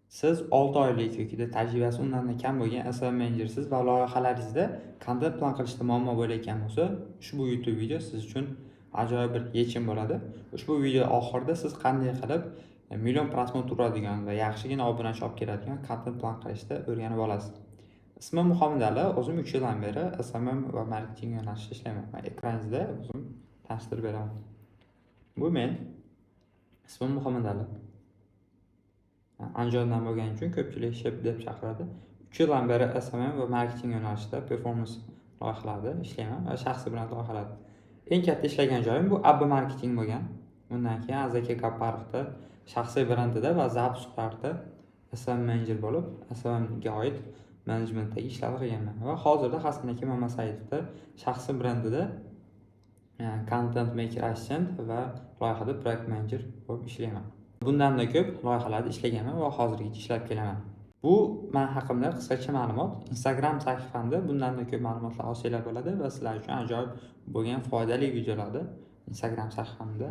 Siz 6 oylik yoki tajribasi undan kam bo'lgan SEO menejersiz va loyihalaringizda kontent plan qilishda muammo bo'layotgan bo'lsa, ushbu YouTube video siz uchun ajoyib bir yechim bo'ladi. Ushbu video oxirida siz qanday qilib million prosmotr uradigan va yaxshigina obunachi olib keladigan kontent plan qilishda o'rganib olasiz. Ismim Muhammad Ali, o'zim 3 yildan beri SMM va marketing yo'nalishida ishlayman. Ekraningizda o'zim tanishtirib beraman. Bu men. Ismim Muhammad Ali. Andijondan bo'lgani uchun ko'pchilik shep deb chaqiradi. 3 yildan beri SMM va marketing yo'nalishida performance loyihalarida ishlayman va shaxsiy brend loyihalarida. Eng katta ishlagan joyim bu Abba marketing bo'lgan. Undan keyin Azaka Kaparovda shaxsiy brendida va zapuslarda SMM menejer bo'lib, SMM ga oid menejmentdagi ishlarni qilganman va hozirda Hasan aka Mamasayevda shaxsiy brendida content maker assistant va loyihada project manager bo'lib ishlayman. Bundan da ko'p loyihalarda ishlaganman va hozirgacha ishlab kelaman. Bu men haqimda qisqacha ma'lumot. Instagram sahifamda bundan da ko'p ma'lumotlar olsanglar bo'ladi va sizlar uchun ajoyib bo'lgan foydali videolarni Instagram sahifamda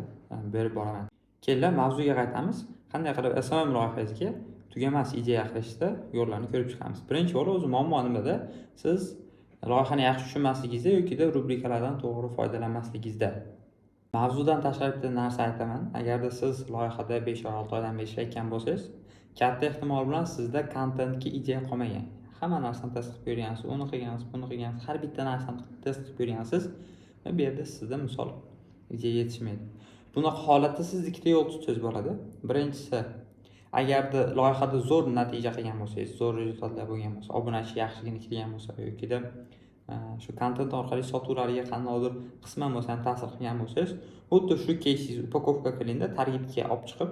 berib boraman. Keyin mavzuga qaytamiz. Qanday qilib SMM loyihangizga tugamas ideya qilishda yo'llarni ko'rib chiqamiz. Birinchi bo'lib o'zi muammo nimada? Siz loyihani yaxshi tushunmasligingizda yoki rubrikalardan to'g'ri foydalanmasligingizda. Mavzudan tashqari bitta narsa aytaman. Agarda siz loyihada 5 oy 6 oydan beri ishlayotgan bo'lsangiz, katta ehtimol bilan sizda kontentga ideya qolmagan. Hamma narsani test qilib ko'rgansiz, uni qilgansiz, buni qilgansiz, har bitta narsani test qilib ko'rgansiz va bu yerda sizda misol ideya yetishmaydi. Bunaqa holatda siz ikkita yo'l tutishingiz bo'ladi. Birinchisi, agarda loyihada zo'r natija qilgan bo'lsangiz, zo'r rezultatlar bo'lgan bo'lsa, obunachi yaxshigina kelgan bo'lsa yoki shu kontent orqali sotuvlarga qandaydir qisman bo'lsa ham ta'sir qilgan bo'lsangiz, xuddi shu keysingiz upakovka qilingda targibga olib chiqib,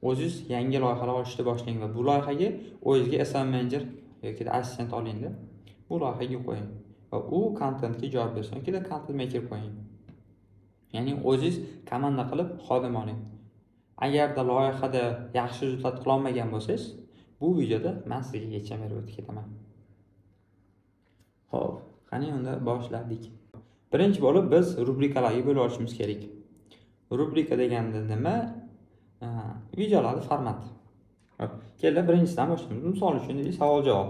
o'zingiz yangi loyihalar olishni boshlang va bu loyihaga o'zingizga SMM menejer yoki assistent olingda, bu loyihaga qo'ying va u kontentga javob bersin yoki content maker qo'ying. Ya'ni o'zingiz komanda qilib xodim oling. Agarda loyihada yaxshi rezultat qila olmagan bo'lsangiz, bu videoda men sizga yechim berib o'tib ketaman. Xo'p, qani unda boshladik. Birinchi bo'lib biz rubrikalarga bo'lib olishimiz kerak. Rubrika deganda nima? Videolarning formati. Xo'p, keling birinchisidan boshlaymiz. Misol uchun savol-javob.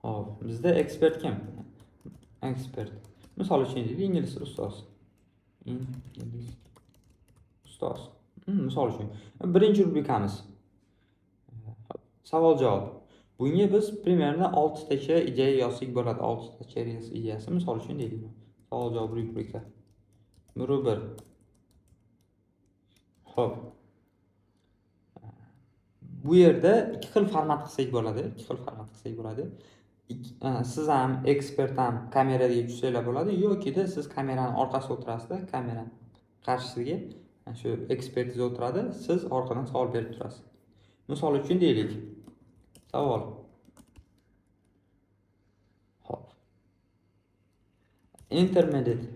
Xo'p, bizda ekspert kim? Ekspert. Misol uchun ingliz ustoz. Ingliz ustoz. Misol uchun birinchi rubrikamiz. Savol-javob. Bunga biz примерно 6 tacha ideya yozsak bo'ladi. 6 tacha reels ideyasi misol uchun deylik. Savol-javob rubrika. 1. Xo'p. Bu yerda ikki xil format qilsak bo'ladi. Siz ham ekspert ham kameraga tushsanglar bo'ladi yoki siz kameraning orqasida o'tirasizda, kamera qarshisiga shu ekspertiz o'tiradi, siz orqadan savol berib turasiz. Misol uchun deylik. Savol. Hop. Intermediate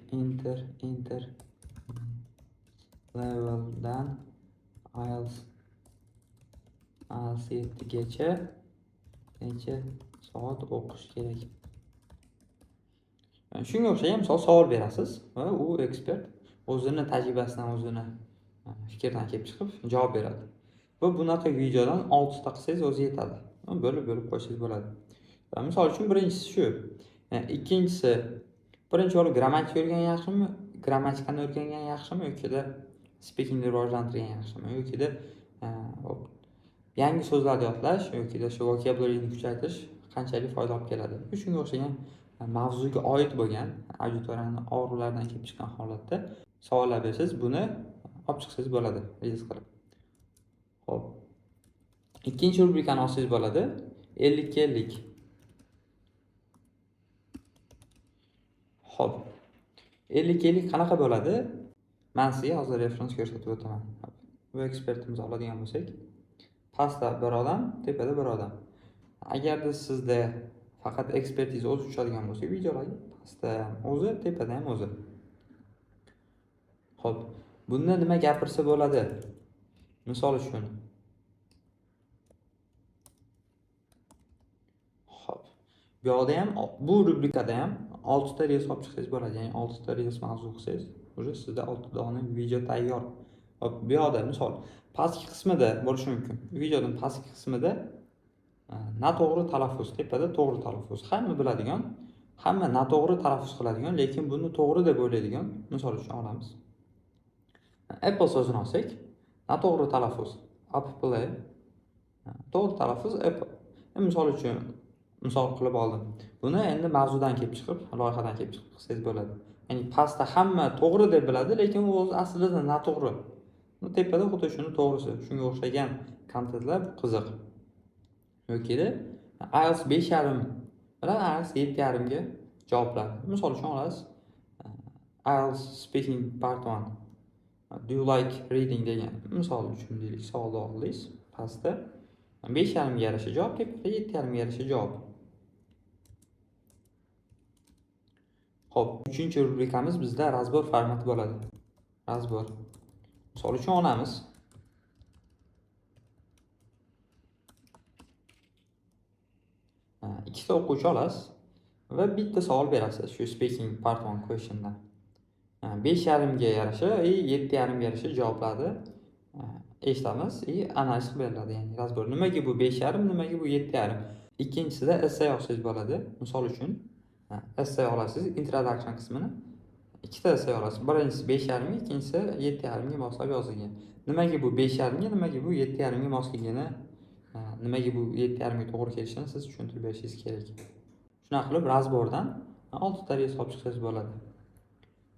leveldan IELTS 7 gacha necha soat o'qish kerak? Shunga o'xshagan misol savol berasiz va u ekspert o'zini tajribasidan, o'zini fikridan kelib chiqib javob beradi. Va bunaqa videodan 6 ta qilsangiz o'zi yetadi. Bo'lib qo'ysangiz bo'ladi. Misol uchun birinchisi shu. Ikkinchisi, birinchi bo'lib grammatika o'rgangan yaxshimi? Grammatikani o'rgangan yaxshimi yoki speakingni rivojlantirgan yaxshimi? Yoki yangi so'zlarni yodlash yoki shu vokabularini kuchaytirish qanchalik foyda olib keladi? Shunga o'xshagan mavzuga oid bo'lgan auditoriyaning og'riqlaridan kelib chiqqan holatda savollar bersangiz, buni olib chiqsangiz bo'ladi, reels qilib. Xo'p. Ikkinchi rubrikani olsangiz bo'ladi. 50-50. Xo'p. 50-50 qanaqa bo'ladi? Men sizga hozir referens ko'rsatib o'taman. Bu ekspertimizni oladigan bo'lsak, pastda bir odam, tepada bir odam. Agarda sizda faqat ekspertiz o'zi tushadigan bo'lsa, videolarga pastda ham o'zi, tepada ham o'zi. Xo'p. Bunda nima gapirsa bo'ladi? Misol uchun. Xo'p. Bu yoqda ham, bu rubrikada ham 6 ta reels olib chiqsangiz bo'ladi. Ya'ni 6 ta reels mavzu qilsangiz, o'zi sizda 6 dona video tayyor. Hop, bu yoqda misol pastki qismida bo'lishi mumkin. Videoning pastki qismida noto'g'ri talaffuz, tepada to'g'ri talaffuz. Hamma biladigan, hamma noto'g'ri talaffuz qiladigan, lekin buni to'g'ri deb o'ylaydigan misol uchun olamiz. Apple so'zini olsak, noto'g'ri talaffuz Apple, to'g'ri talaffuz Apple. Misol uchun misol qilib oldim. Buni endi mavzudan kelib chiqib, loyihadan kelib chiqib qilsangiz bo'ladi. Ya'ni pastda hamma to'g'ri deb biladi, lekin u o'zi aslida noto'g'ri. Tepada xuddi shuni to'g'risi. Shunga o'xshagan kontentlar qiziq. Yoki IELTS 5.5 bilan IELTS 7.5 ga javoblar. Misol uchun olasiz. IELTS speaking part 1. Do you like reading degan misol uchun deylik, savolni oldingiz. Pastda 5.5 ga yarasha javob, tepada 7.5 ga yarasha javob. Xo'p, 3-rubrikamiz bizda razbor formati bo'ladi. Razbor. Misol uchun olamiz. Ikkita o'quvchi olasiz va bitta savol berasiz shu speaking part 1 questiondan. 5.5 ga yarasha, 7.5 ga yarasha javoblarni eshitamiz, analiz qilib beriladi. Ya'ni razbor. Nimaga bu 5.5, nimaga bu 7.5? Ikkinchisida essay yozsangiz bo'ladi. Misol uchun essay olasiz, introduction qismini. Ikkita essay olasiz. Birinchisi 5.5 ga, ikkinchisi 7.5 ga moslab yozilgan. Nimaga bu 5.5 ga, nimaga bu 7.5 ga mos kelgani, nimaga bu 7.5 ga to'g'ri kelishini siz tushuntirib berishingiz kerak. Shuna qilib razbordan 6 ta hisob chiqsangiz bo'ladi.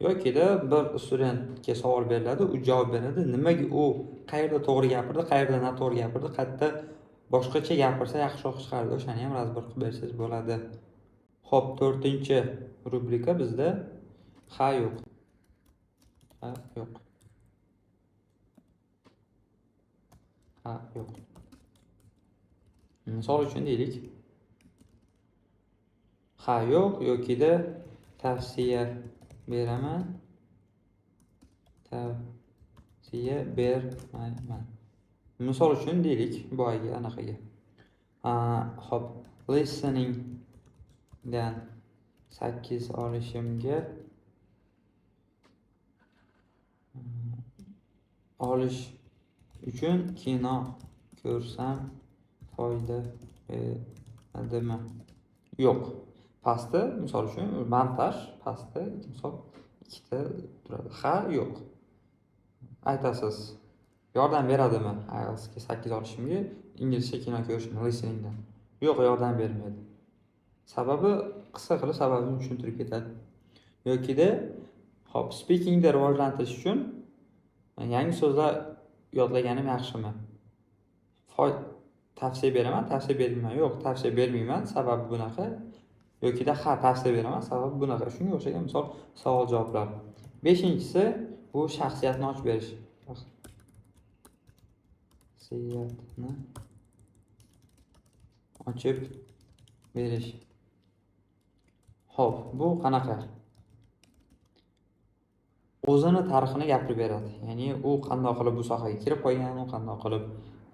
Yoki-da bir studentga savol beriladi, u javob beradi. Nimaga u qayerda to'g'ri gapirdi, qayerda noto'g'ri gapirdi, qayerda boshqacha gapirsa yaxshiroq chiqardi, o'shani ham razbor qilib bersangiz bo'ladi. Xo'p, 4-rubrika bizda ha yo'q. Ha yo'q. Ha yo'q. Misol uchun deylik. Ha yo'q yoki-da tavsiya beraman. Tavsiya bermayman. Misol uchun deylik, boyga anaqaga. Xo'p, listening dan 8 olishimga olish uchun kino ko'rsam foyda beradimi? Yo'q. Pastda misol uchun montaj, pastda misol ikkita turadi. Ha, yo'q. Aytasiz. Yordam beradimi IELTS ga 8 olishimga inglizcha kino ko'rishim listeningdan? Yo'q, yordam bermaydi. Sababi qisqa qilib sababini tushuntirib ketadi. Yoki-da hop, speakingda rivojlantirish uchun yangi so'zlar yodlaganim yaxshimi? Tavsiya beraman, tavsiya bermayman. Yo'q, tavsiya bermayman, sababi bunaqa. Yoki-da ha, tavsiya beraman, sababi bunaqa. Shunga o'xshagan misol savol-javoblar. 5-inchisi bu shaxsiyatni ochib berish. Shaxsiyatni ochib berish. Xo'p, bu qanaqa? O'zini tarixini gapirib beradi. Ya'ni u qanday qilib bu sohaga kirib qolgan, u qanday qilib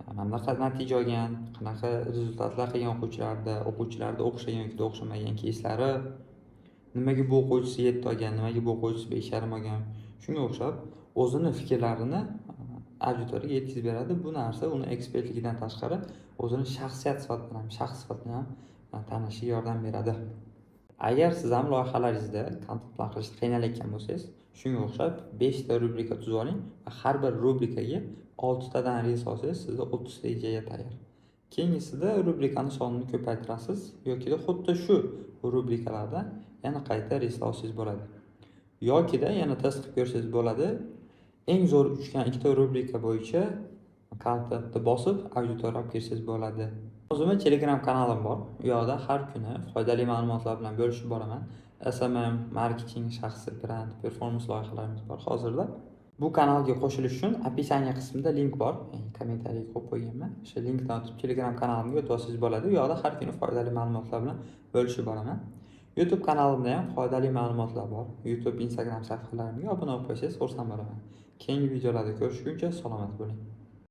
qanaqa natija olgan, qanaqa rezultatlar qilgan o'quvchilarda o'xshagan yoki o'xshamagan keyslari, nimaga bu o'quvchisi 7 olgan, nimaga bu o'quvchisi 5.5 olgan. Shunga o'xshab o'zini fikrlarini auditoriyaga yetkazib beradi. Bu narsa uni ekspertligidan tashqari o'zini shaxsiyat sifatida ham, shaxs sifatida ham tanishiga yordam beradi. Agar siz ham loyihalaringizda kontent plan qilishda qiynalayotgan bo'lsangiz, shunga o'xshab 5 ta rubrika tuzib oling va har bir rubrikaga 6 tadan reys olsangiz, sizda 30 ta ijroga tayyor. Keyingisida rubrikani sonini ko'paytirasiz yoki-da xuddi shu rubrikalardan yana qayta reys olsangiz bo'ladi. Yoki-da yana test qilib ko'rsangiz bo'ladi. Eng zo'r uchgan 2 ta rubrika bo'yicha kontentni bosib auditoriya olib kirsangiz bo'ladi. O'zimning Telegram kanalim bor. U yoqda har kuni foydali ma'lumotlar bilan bo'lishib boraman. SMM, marketing, shaxsiy brend, performans loyihalarimiz bor hozirda. Bu kanalga qo'shilish uchun описание qismida link bor. Kommentariy qo'yib qo'yganman. O'sha linkdan o'tib Telegram kanalimga o'tib olsangiz bo'ladi. U yoqda har kuni foydali ma'lumotlar bilan bo'lishib boraman. YouTube kanalimda ham foydali ma'lumotlar bor. YouTube, Instagram sahifalarimga obuna bo'lib qo'ysangiz xursand bo'laman. Keyingi videolarda ko'rishguncha salomat bo'ling.